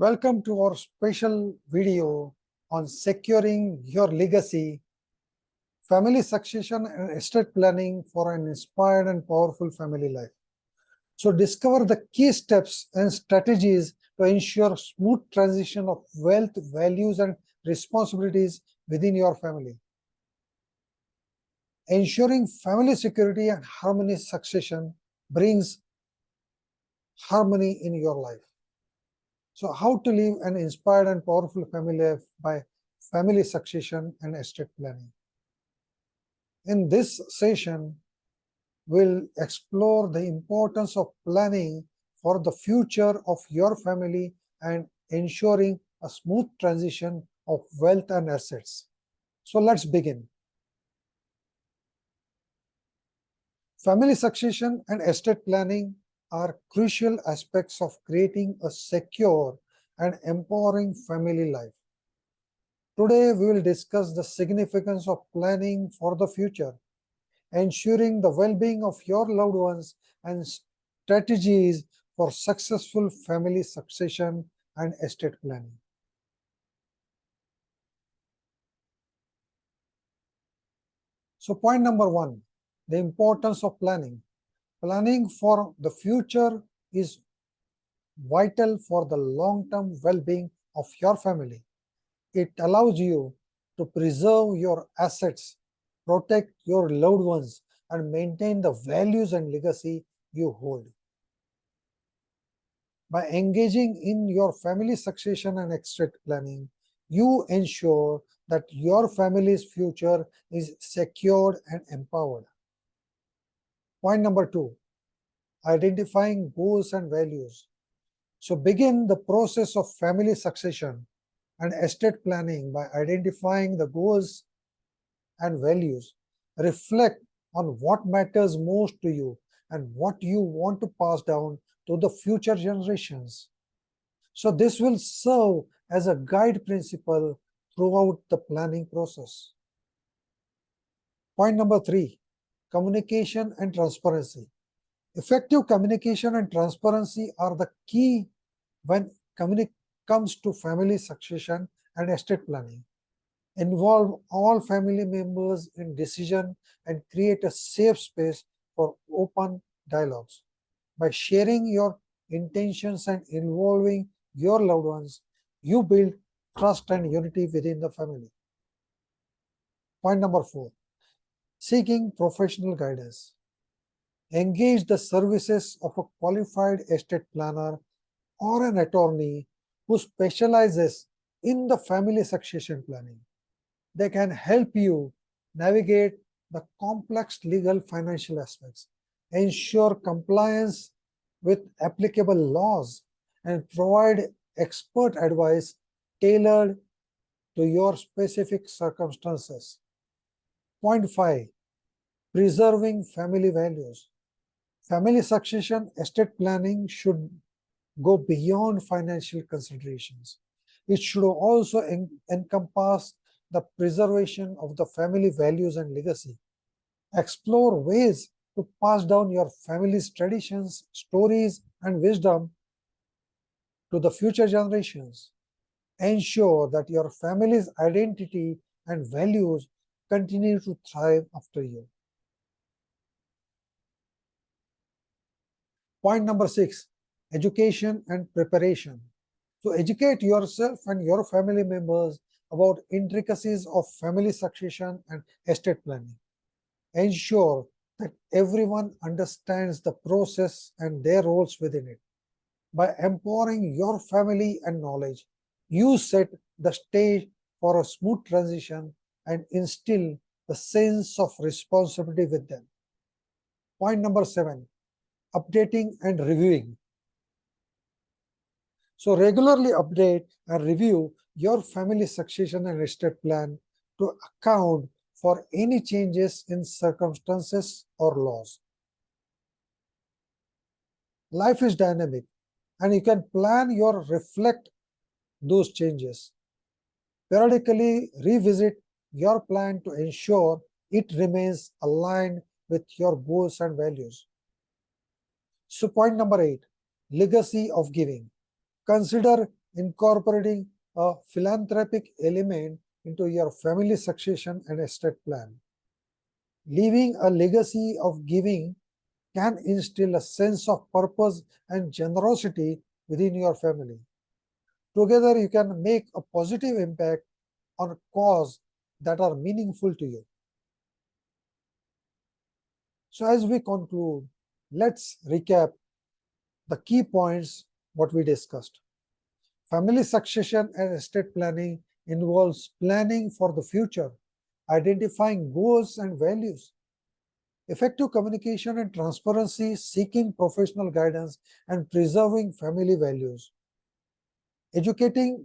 Welcome to our special video on securing your legacy, family succession and estate planning for an inspired and powerful family life. So discover the key steps and strategies to ensure smooth transition of wealth, values and responsibilities within your family. Ensuring family security and harmonious succession brings harmony in your life. So how to live an inspired and powerful family life by family succession and estate planning. In this session, we'll explore the importance of planning for the future of your family and ensuring a smooth transition of wealth and assets. So let's begin. Family succession and estate planning are crucial aspects of creating a secure and empowering family life. Today, we will discuss the significance of planning for the future, ensuring the well-being of your loved ones, and strategies for successful family succession and estate planning. So point number one, the importance of planning. Planning for the future is vital for the long-term well-being of your family. It allows you to preserve your assets, protect your loved ones, and maintain the values and legacy you hold. By engaging in your family succession and estate planning, you ensure that your family's future is secured and empowered. Point number two, identifying goals and values. So begin the process of family succession and estate planning by identifying the goals and values. Reflect on what matters most to you and what you want to pass down to the future generations. So this will serve as a guide principle throughout the planning process. Point number three, communication and transparency. Effective communication and transparency are the key when comes to family succession and estate planning. Involve all family members in decision and create a safe space for open dialogues. By sharing your intentions and involving your loved ones, you build trust and unity within the family. Point number four, seeking professional guidance. Engage the services of a qualified estate planner or an attorney who specializes in the family succession planning. They can help you navigate the complex legal financial aspects, ensure compliance with applicable laws, and provide expert advice tailored to your specific circumstances. Point five, preserving family values. Family succession estate planning should go beyond financial considerations. It should also encompass the preservation of the family values and legacy. Explore ways to pass down your family's traditions, stories, and wisdom to the future generations. Ensure that your family's identity and values continue to thrive after you. Point number six, education and preparation. So educate yourself and your family members about intricacies of family succession and estate planning. Ensure that everyone understands the process and their roles within it. By empowering your family and knowledge, you set the stage for a smooth transition and instill the sense of responsibility with them. Point number seven, updating and reviewing. So regularly update and review your family succession and estate plan to account for any changes in circumstances or laws. Life is dynamic and you can plan your reflect those changes. Periodically revisit your plan to ensure it remains aligned with your goals and values. So point number eight, legacy of giving. Consider incorporating a philanthropic element into your family succession and estate plan. Leaving a legacy of giving can instill a sense of purpose and generosity within your family. Together, you can make a positive impact on causes that are meaningful to you. So as we conclude, let's recap the key points what we discussed. Family succession and estate planning involves planning for the future, identifying goals and values, effective communication and transparency, seeking professional guidance, and preserving family values. Educating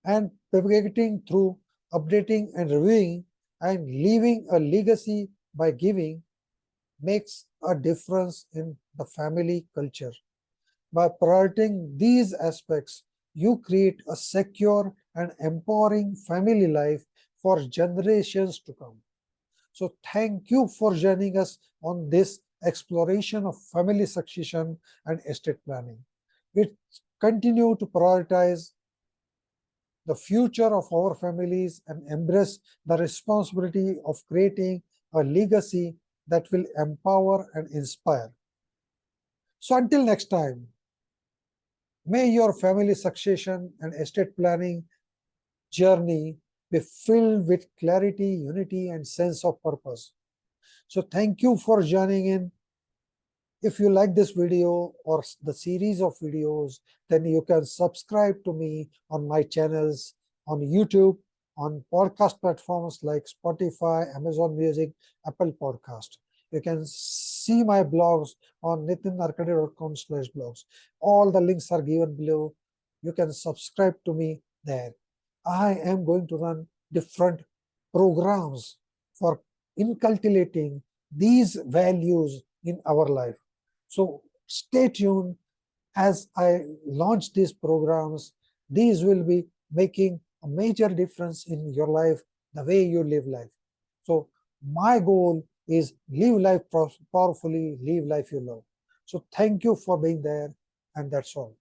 and propagating through updating and reviewing, and leaving a legacy by giving makes a difference in the family culture. By prioritizing these aspects, you create a secure and empowering family life for generations to come. So thank you for joining us on this exploration of family succession and estate planning. We continue to prioritize the future of our families and embrace the responsibility of creating a legacy that will empower and inspire. So until next time, may your family succession and estate planning journey be filled with clarity, unity, and sense of purpose. So thank you for joining in. If you like this video or the series of videos, then you can subscribe to me on my channels on YouTube, on podcast platforms like Spotify, Amazon Music, Apple Podcast. You can see my blogs on nitinarkade.com/blogs. All the links are given below. You can subscribe to me there. I am going to run different programs for inculcating these values in our life. So stay tuned as I launch these programs. These will be making a major difference in your life, the way you live life. So my goal is live life powerfully, live life you love. So thank you for being there, and that's all.